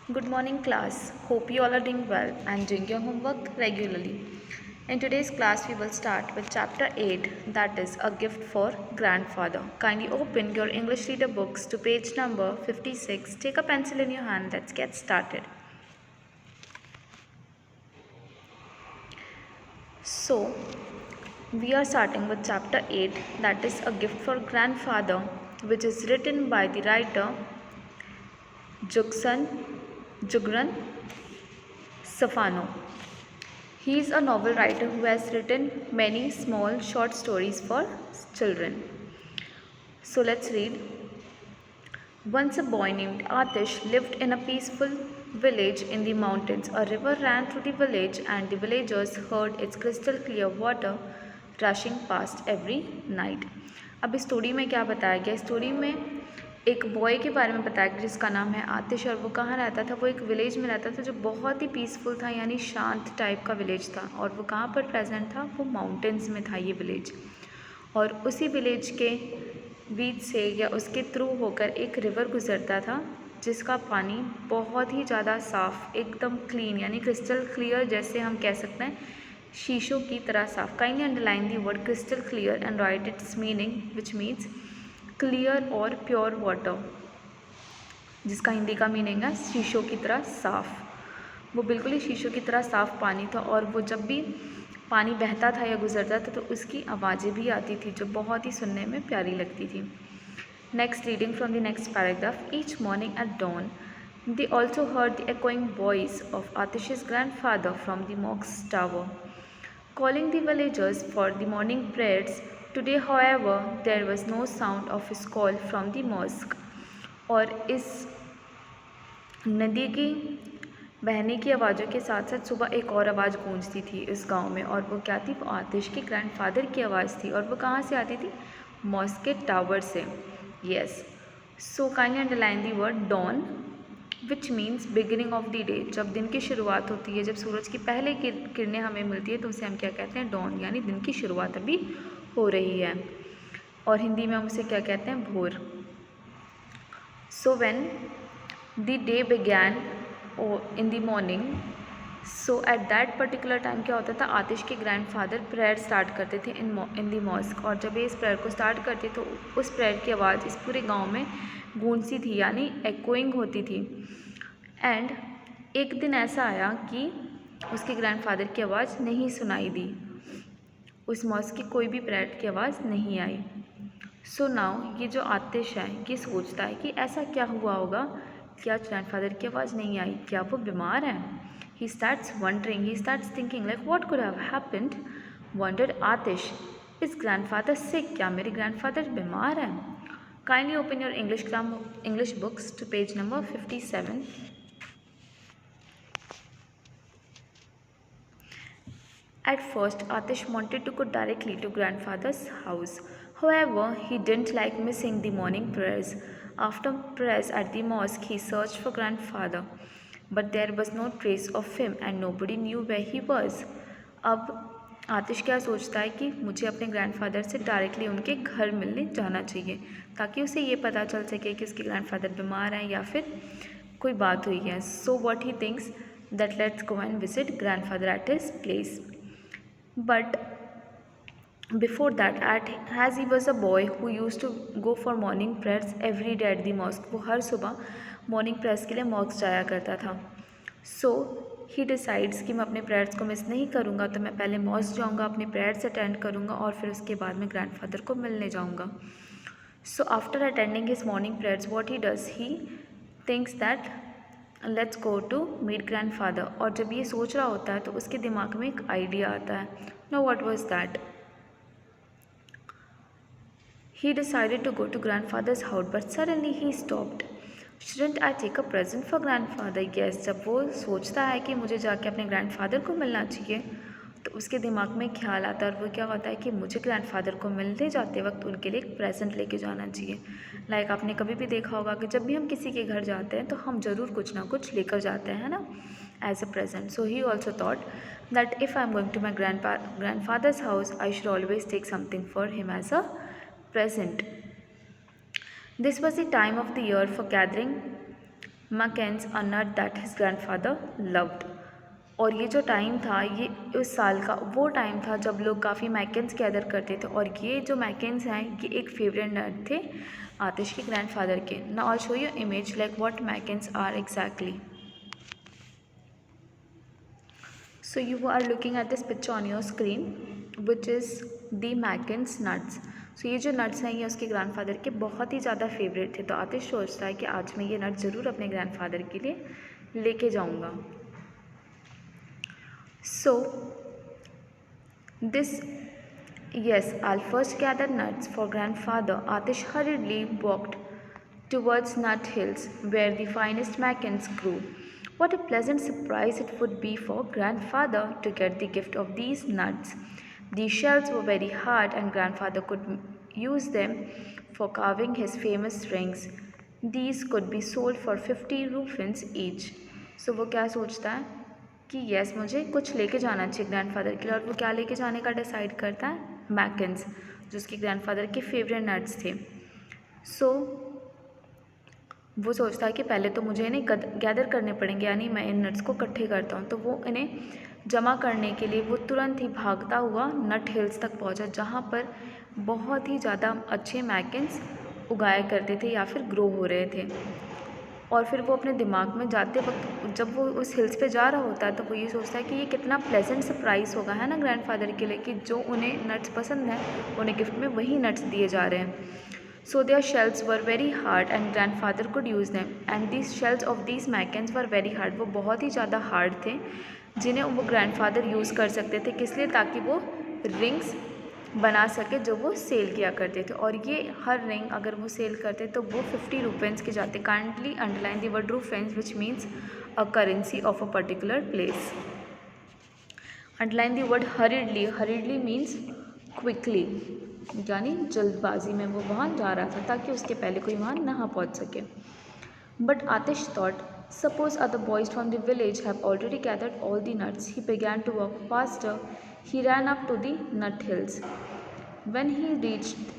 Good morning, class. Hope you all are doing well and doing your homework regularly. In today's class, we will start with chapter 8, that is A Gift for Grandfather. Kindly open your English reader books to page number 56. Take a pencil in your hand. Let's get started. So, we are starting with chapter 8, that is A Gift for Grandfather, which is written by the writer Jugran Safano. He is a novel writer who has written many small short stories for children. So let's read. Once a boy named Atish lived in a peaceful village in the mountains. A river ran through the village and the villagers heard its crystal clear water rushing past every night. अब इस story में क्या बताया गया? Story में एक boy के बारे में बताया गया जिसका नाम है आतिश, और वो कहाँ रहता था? वो एक विलेज में रहता था जो बहुत ही पीसफुल था, यानी शांत टाइप का विलेज था। और वो कहाँ पर प्रेजेंट था? वो माउंटेन्स में था ये विलेज। और उसी विलेज के बीच से या उसके थ्रू होकर एक रिवर गुजरता था जिसका पानी बहुत ही ज़्यादा साफ़, एकदम क्लीन, यानी क्रिस्टल क्लियर, जैसे हम कह सकते हैं शीशों की तरह साफ़। Kindly underline the word crystal clear and right it's meaning, which means clear और प्योर वाटर, जिसका हिंदी का मीनिंग है शीशों की तरह साफ़। वो बिल्कुल ही शीशों की तरह साफ़ पानी था, और वो जब भी पानी बहता था या गुजरता था तो उसकी आवाज़ें भी आती थी जो बहुत ही सुनने में प्यारी लगती थी। Next, reading from the next paragraph. Each morning at dawn they also heard the echoing voice of Atish's grandfather from the mosque's tower, calling the villagers for the morning prayers. Today, however, there was no sound of his call from the mosque. और इस नदी की बहने की आवाज़ों के साथ साथ सुबह एक और आवाज़ गूंजती थी इस गांव में, और वो क्या थी? वो आतिश के ग्रैंडफादर की आवाज़ थी। और वो कहाँ से आती थी? मॉस्क के टावर से। Yes, so kindly underline the word dawn, which means beginning of the day. जब दिन की शुरुआत होती है, जब सूरज की पहले किरणें हमें मिलती है तो उसे हम क्या कहते हैं? डॉन, यानी दिन की शुरुआत अभी हो रही है। और हिंदी में हम उसे क्या कहते हैं? भोर। So when the day began in the morning, so at that particular time क्या होता था? आतिश के ग्रैंडफादर प्रेयर स्टार्ट करते थे इन द मॉस्क। और जब ये इस प्रेयर को स्टार्ट करते तो उस प्रेयर की आवाज़ इस पूरे गांव में गूंजती थी, यानी एक्कोइंग होती थी। एंड एक दिन ऐसा आया कि उसके ग्रैंडफादर की आवाज़ नहीं सुनाई दी, उस मॉस्क की कोई भी प्रेयर की आवाज़ नहीं आई। सो नाउ ये जो आतिश है ये सोचता है कि ऐसा क्या हुआ होगा कि आज ग्रैंडफादर की आवाज़ नहीं आई, क्या वो बीमार है? He starts wondering, he starts thinking like what could have happened. Wondered Atish, is grandfather sick? क्या मेरे ग्रैंडफादर बीमार है? Kindly open your English books to page number 57. At first, Atish wanted to go directly to grandfather's house. However, he didn't like missing the morning prayers. After prayers at the mosque, he searched for grandfather, but there was no trace of him and nobody knew where he was. अब आतिश क्या सोचता है कि मुझे अपने grandfather से directly उनके घर मिलने जाना चाहिए ताकि उसे ये पता चल सके कि उसके ग्रैंडफादर बीमार हैं या फिर कोई बात हुई है। So what he thinks that let's go and visit grandfather at his place. But before that, as he was a boy who used to go for morning prayers every day at the mosque, वो हर सुबह morning prayers के लिए mask जाया करता था. सो he decides कि मैं अपने प्रेयर्स को मिस नहीं करूँगा, तो मैं पहले मॉस्क जाऊँगा, अपने प्रेयर्स अटेंड करूँगा और फिर उसके बाद में ग्रैंडफादर को मिलने जाऊँगा. So after attending his morning prayers what he does, he thinks that let's go to meet grandfather. और जब ये सोच रहा होता है तो उसके दिमाग में एक आइडिया आता है. No what was that? He decided to go to grandfather's house but suddenly he stopped. Shouldn't I take a present for grandfather? Yes, जब वो सोचता है कि मुझे जाके अपने ग्रैंडफादर को मिलना चाहिए तो उसके दिमाग में ख्याल आता है, और वो क्या होता है कि मुझे ग्रैंडफादर को मिलने जाते वक्त उनके लिए एक प्रेजेंट लेके जाना चाहिए. लाइक आपने कभी भी देखा होगा कि जब भी हम किसी के घर जाते हैं तो हम ज़रूर कुछ ना कुछ लेकर जाते हैं ना, as a present. So he also thought that if I am going to my grandfather's house, I should always take something for him as a present. This was the time of the year for gathering makens a nut that his grandfather loved. और ये जो time था, ये उस साल का वो time था जब लोग काफ़ी मैकेन्स गैदर करते थे, और ये जो मैकेन्स हैं ये एक फेवरेट नट थे आतिश के ग्रैंडफादर के। Now I show you image like what makens are exactly. So you are looking at this picture on your screen which is the Macken's nuts. So ये जो nuts हैं ये उसके ग्रैंडफादर के बहुत ही ज़्यादा फेवरेट थे, तो आतिश सोचता है कि आज मैं ये नट ज़रूर अपने ग्रैंडफादर के लिए लेके जाऊँगा। So this yes, I'll first gather nuts for grandfather. Atish hurriedly walked towards Nut Hills, where the finest Mackens grew. What a pleasant surprise it would be for grandfather to get the gift of these nuts. These shells were very hard, and grandfather could use them for carving his famous rings. These could be sold for 50 rupees each. So वो क्या सोचता है कि yes मुझे कुछ लेके जाना चाहिए ग्रैंडफादर के लिए, और वो क्या लेके जाने का डिसाइड करता है, मैकेन्स, जो उसके ग्रैंडफादर के फेवरेट नट्स थे। सो वो सोचता है कि पहले तो मुझे इन्हें गैदर करने पड़ेंगे, यानी मैं इन नट्स को इकट्ठे करता हूँ। तो वो इन्हें जमा करने के लिए वो तुरंत ही भागता हुआ नट हिल्स तक पहुँचा, जहाँ पर बहुत ही ज़्यादा अच्छे मैकेन्स उगाया करते थे या फिर ग्रो हो रहे थे। और फिर वो अपने दिमाग में जाते वक्त जब वो उस हिल्स पे जा रहा होता है तो वो ये सोचता है कि ये कितना प्लेजेंट सरप्राइज़ होगा, है ना, ग्रैंडफादर के लिए, कि जो उन्हें नट्स पसंद हैं उन्हें गिफ्ट में वही नट्स दिए जा रहे हैं। So their shells were very hard and grandfather could use them, and these shells of these makens were very hard. वो बहुत ही ज़्यादा हार्ड थे जिन्हें वो ग्रैंडफादर यूज़ कर सकते थे, किस लिए, ताकि वो रिंग्स बना सके जो वो सेल किया करते थे। और ये हर रिंग अगर वो सेल करते तो वो 50 रुपीज़ के जाते। Kindly underline the word rupees which means a currency of a particular place. Underline the word हरिडली। हरिडली means quickly, यानी जल्दबाजी में वो वहाँ जा रहा था ताकि उसके पहले कोई वहाँ ना पहुँच सके। But Atish thought, suppose other boys from the village have already gathered all the nuts. He began to walk faster. He ran up to the nut hills. When he reached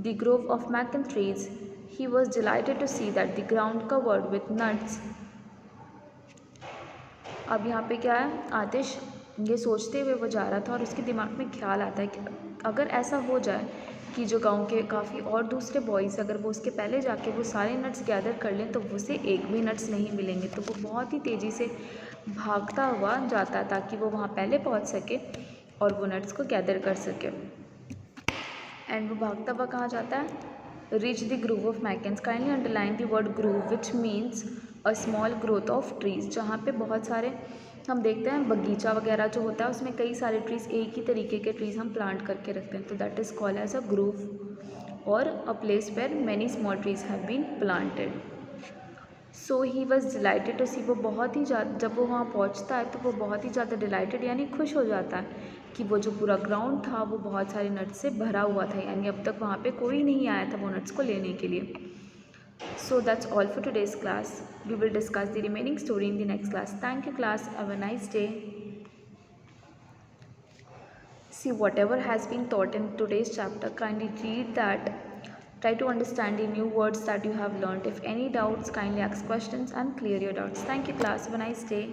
the grove of macan trees, he was delighted to see that the ground covered with nuts. अब यहाँ पे क्या है, आतिश ये सोचते हुए वो जा रहा था और उसके दिमाग में ख्याल आता है कि अगर ऐसा हो जाए कि जो गांव के काफ़ी और दूसरे बॉयज़ अगर वो उसके पहले जाके वो सारे नट्स गैदर कर लें तो उसे एक भी नट्स नहीं मिलेंगे। तो वो बहुत ही तेज़ी से भागता हुआ जाता ताकि वो वहाँ पहले पहुँच सके और वो नट्स को गैदर कर सके। एंड वो भागता हुआ कहाँ जाता है, reach the grove of makens. Kindly underline the word grove which means a small growth of trees, जहाँ पे बहुत सारे हम देखते हैं बगीचा वगैरह जो होता है उसमें कई सारे ट्रीज़, एक ही तरीके के ट्रीज़ हम प्लांट करके रखते हैं, तो that is called as a grove और a place where many small trees have been planted. So he was delighted to see, वो बहुत ही ज़्यादा, जब वो वहाँ पहुँचता है तो वो बहुत ही ज़्यादा डिलाइटेड यानी खुश हो जाता है कि वो जो पूरा ग्राउंड था वो बहुत सारे नट्स से भरा हुआ था, यानी अब तक वहाँ पे कोई नहीं आया था वो नट्स को लेने के लिए। So that's all for today's class. We will discuss the remaining story in the next class. Thank you class. Have a nice day. See, whatever has been taught in today's chapter, kindly read that. Try to understand the new words that you have learned. If any doubts, kindly ask questions and clear your doubts. Thank you class. Have a nice day.